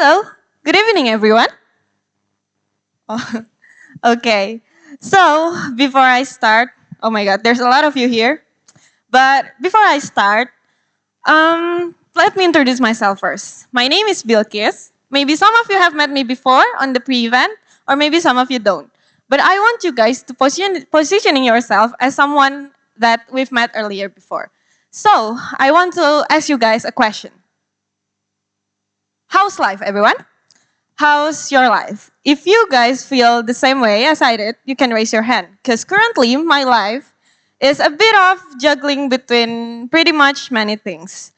Hello, good evening, everyone. Oh, okay, so before I start, oh my God, there's a lot of you here. But before I start, let me introduce myself first. My name is Bilqees. Maybe some of you have met me before on the pre-event, or maybe some of you don't. But I want you guys to positioning yourself as someone that we've met earlier before. So I want to ask you guys a question. How's life, everyone? How's your life? If you guys feel the same way as I did, you can raise your hand. Because currently, my life is a bit of juggling between pretty much many things,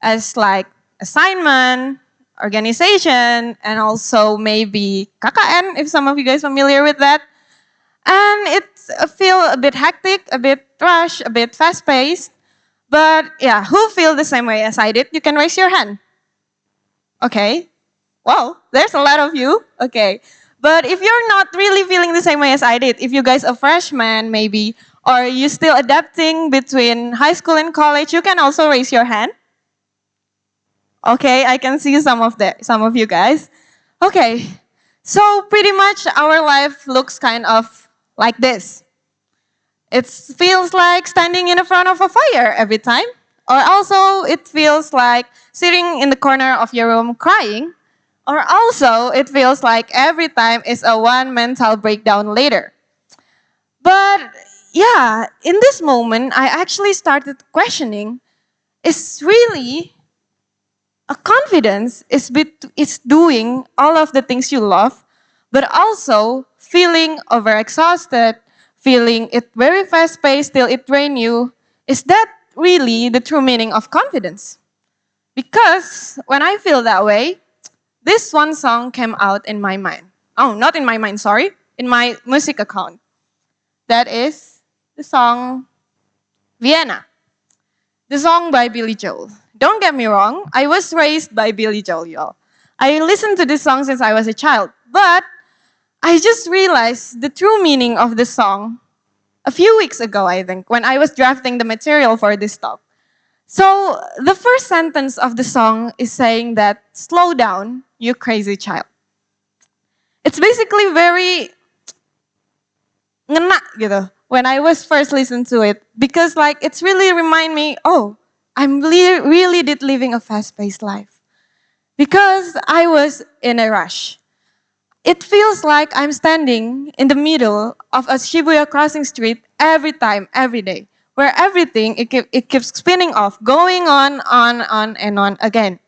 as like assignment, organization, and also maybe KKN, if some of you guys familiar with that. And it's feel a bit hectic, a bit rushed, a bit fast-paced. But yeah, who feel the same way as I did? You can raise your hand. Okay. Wow, there's a lot of you. Okay. But if you're not really feeling the same way as I did, if you guys are freshmen maybe, or you still adapting between high school and college, you can also raise your hand. Okay, I can see some of you guys. Okay. So pretty much our life looks kind of like this. It feels like standing in the front of a fire every time. Or also it feels like sitting in the corner of your room crying. Or also it feels like every time is a one mental breakdown later. But yeah, in this moment, I actually started questioning, is really a confidence is doing all of the things you love, but also feeling overexhausted, feeling it very fast paced till it drain you. Is that really the true meaning of confidence? Because when I feel that way, this one song came out in my mind. Oh, not in my mind, sorry. In my music account. That is the song Vienna. The song by Billy Joel. Don't get me wrong, I was raised by Billy Joel, y'all. I listened to this song since I was a child, but I just realized the true meaning of this song a few weeks ago, I think, when I was drafting the material for this talk. So the first sentence of the song is saying that, slow down, you crazy child. It's basically very ngena gitu when I was first listening to it, because like it's really remind me, oh, I'm really did living a fast-paced life. Because I was in a rush. It feels like I'm standing in the middle of a Shibuya crossing street every time, every day, where everything, it keeps spinning off, going on, and on again.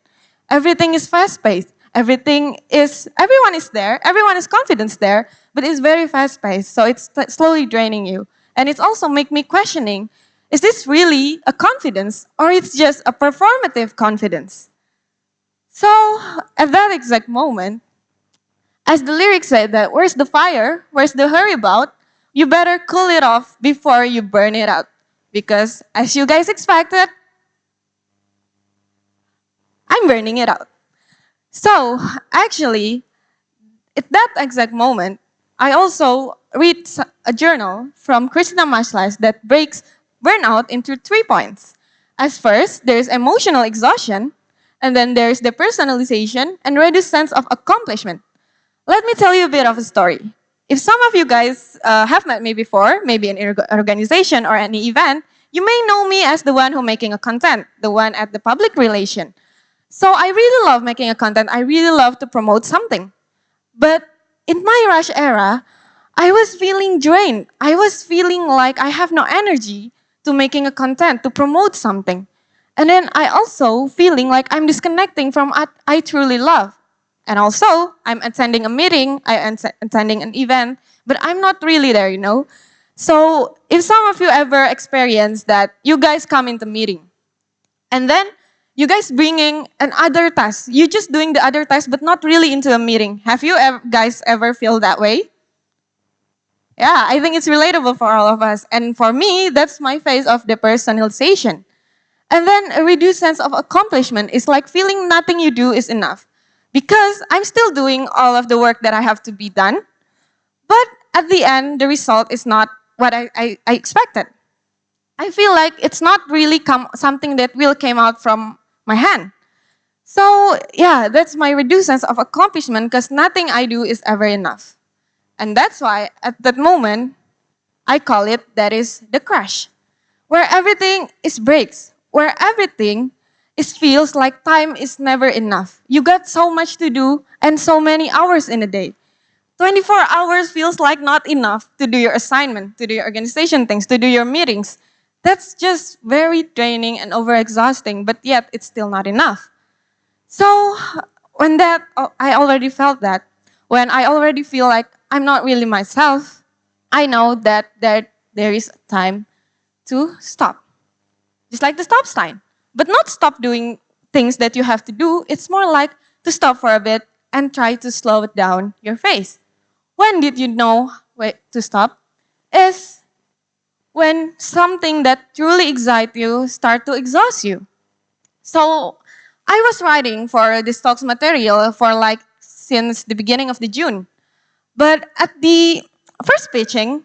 Everything is fast-paced. Everyone is there, everyone is confident there, but it's very fast-paced, so it's slowly draining you. And it's also make me questioning, is this really a confidence or it's just a performative confidence? So at that exact moment, as the lyrics said that, where's the fire, where's the hurry about, you better cool it off before you burn it out. Because as you guys expected, I'm burning it out. So actually, at that exact moment, I also read a journal from Christina Maslach that breaks burnout into 3 points. As first, there's emotional exhaustion, and then there's depersonalization and reduced sense of accomplishment. Let me tell you a bit of a story. If some of you guys have met me before, maybe in an organization or any event, you may know me as the one who making a content, the one at the public relation. So I really love making a content. I really love to promote something. But in my rush era, I was feeling drained. I was feeling like I have no energy to making a content, to promote something. And then I also feeling like I'm disconnecting from what I truly love. And also, I'm attending a meeting, I'm attending an event, but I'm not really there, you know? So if some of you ever experience that, you guys come into meeting, and then you guys bringing another task. You just doing the other task, but not really into a meeting. Have you guys ever feel that way? Yeah, I think it's relatable for all of us. And for me, that's my phase of depersonalization. And then a reduced sense of accomplishment is like feeling nothing you do is enough. Because I'm still doing all of the work that I have to be done. But at the end, the result is not what I expected. I feel like it's not really something that will came out from my hand. So yeah, that's my reduced sense of accomplishment because nothing I do is ever enough. And that's why at that moment, I call it that is the crash, where everything is breaks, where everything is feels like time is never enough. You got so much to do and so many hours in a day. 24 hours feels like not enough to do your assignment, to do your organization things, to do your meetings. That's just very draining and overexhausting, but yet it's still not enough. So when I already felt that, when I already feel like I'm not really myself, I know that there is time to stop. Just like the stop sign. But not stop doing things that you have to do. It's more like to stop for a bit and try to slow it down your pace. When did you know to stop? Is when something that truly excites you start to exhaust you. So I was writing for this talks material for like since the beginning of the June. But at the first pitching,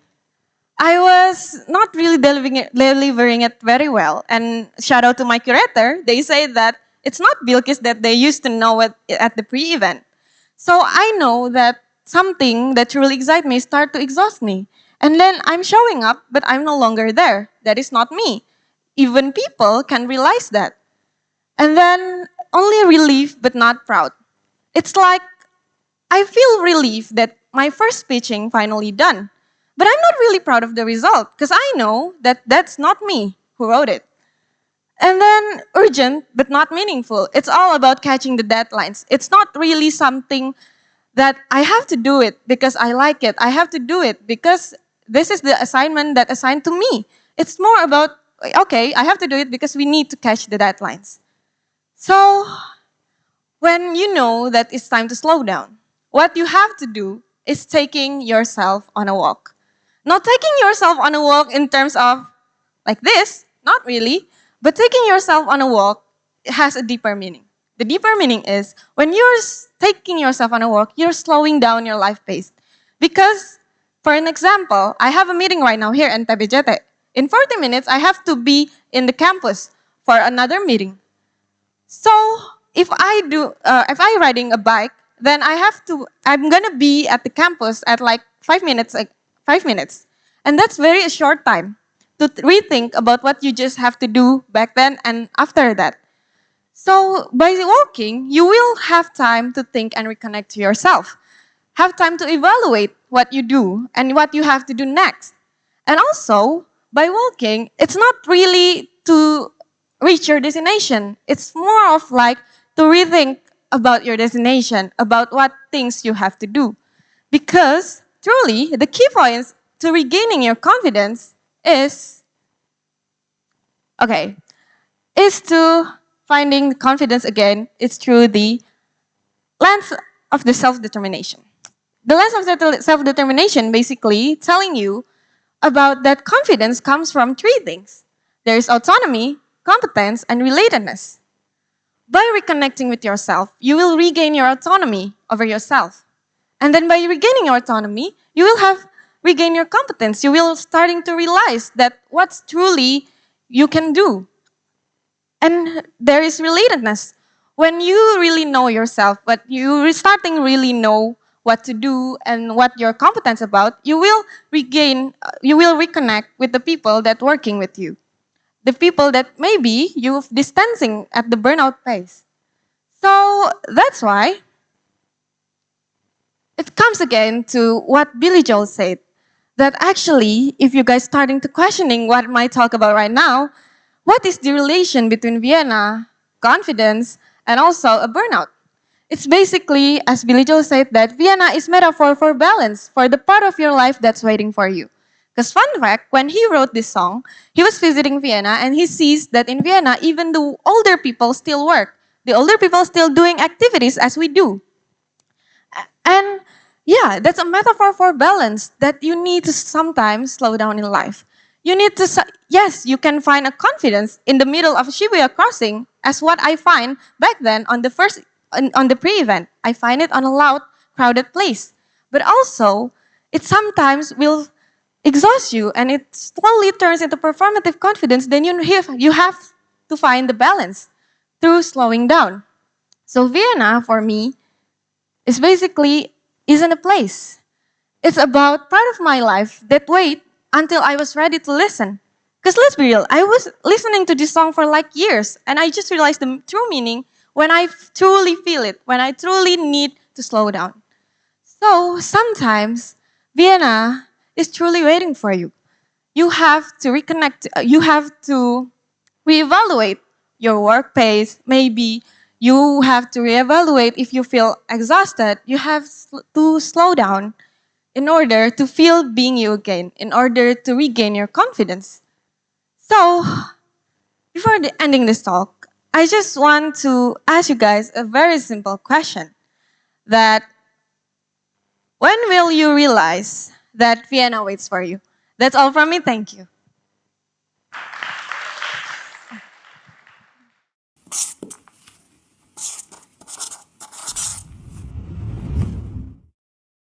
I was not really delivering it very well. And shout out to my curator. They say that it's not Bilqees that they used to know at the pre-event. So I know that something that truly excites me start to exhaust me. And then I'm showing up, but I'm no longer there. That is not me. Even people can realize that. And then only relief, but not proud. It's like I feel relief that my first pitching finally done. But I'm not really proud of the result because I know that that's not me who wrote it. And then urgent but not meaningful. It's all about catching the deadlines. It's not really something that I have to do it because I like it. I have to do it because this is the assignment that assigned to me. It's more about, okay, I have to do it because we need to catch the deadlines. So when you know that it's time to slow down, what you have to do is taking yourself on a walk. Not taking yourself on a walk in terms of like this, not really, but taking yourself on a walk has a deeper meaning. The deeper meaning is when you're taking yourself on a walk, you're slowing down your life pace. Because, for an example, I have a meeting right now here in TEDxUNS. In 40 minutes, I have to be in the campus for another meeting. So if I riding a bike, then I'm gonna be at the campus at like 5 minutes, and that's very a short time to rethink about what you just have to do back then and after that. So by walking, you will have time to think and reconnect to yourself. Have time to evaluate what you do and what you have to do next. And also, by walking, it's not really to reach your destination. It's more of like to rethink about your destination, about what things you have to do. Because truly, the key points to regaining your confidence is to finding confidence again. It's through the lens of the self-determination. The lens of the self-determination basically telling you about that confidence comes from three things. There is autonomy, competence, and relatedness. By reconnecting with yourself, you will regain your autonomy over yourself. And then by regaining your autonomy, you will have regain your competence. You will starting to realize that what's truly you can do. And there is relatedness. When you really know yourself, but you starting really know what to do and what you're competent about, you will reconnect with the people that working with you. The people that maybe you're distancing at the burnout pace. So that's why it comes again to what Billy Joel said, that actually, if you guys starting to questioning what I talk about right now, what is the relation between Vienna, confidence, and also a burnout? It's basically, as Billy Joel said, that Vienna is metaphor for balance, for the part of your life that's waiting for you. Because fun fact, when he wrote this song, he was visiting Vienna and he sees that in Vienna, even the older people still work. The older people still doing activities as we do. And yeah, that's a metaphor for balance that you need to sometimes slow down in life. You need to, yes, you can find a confidence in the middle of Shibuya crossing as what I find back then on the pre-event. I find it on a loud, crowded place. But also, it sometimes will exhaust you and it slowly turns into performative confidence. Then you have to find the balance through slowing down. So Vienna, for me, is basically isn't a place. It's about part of my life that wait until I was ready to listen. Because let's be real, I was listening to this song for like years, and I just realized the true meaning when I truly feel it, when I truly need to slow down. So sometimes Vienna is truly waiting for you. You have to reconnect, you have to reevaluate your work pace. Maybe you have to reevaluate if you feel exhausted. You have to slow down in order to feel being you again, in order to regain your confidence. So, before ending this talk, I just want to ask you guys a very simple question that when will you realize that Vienna waits for you? That's all from me. Thank you.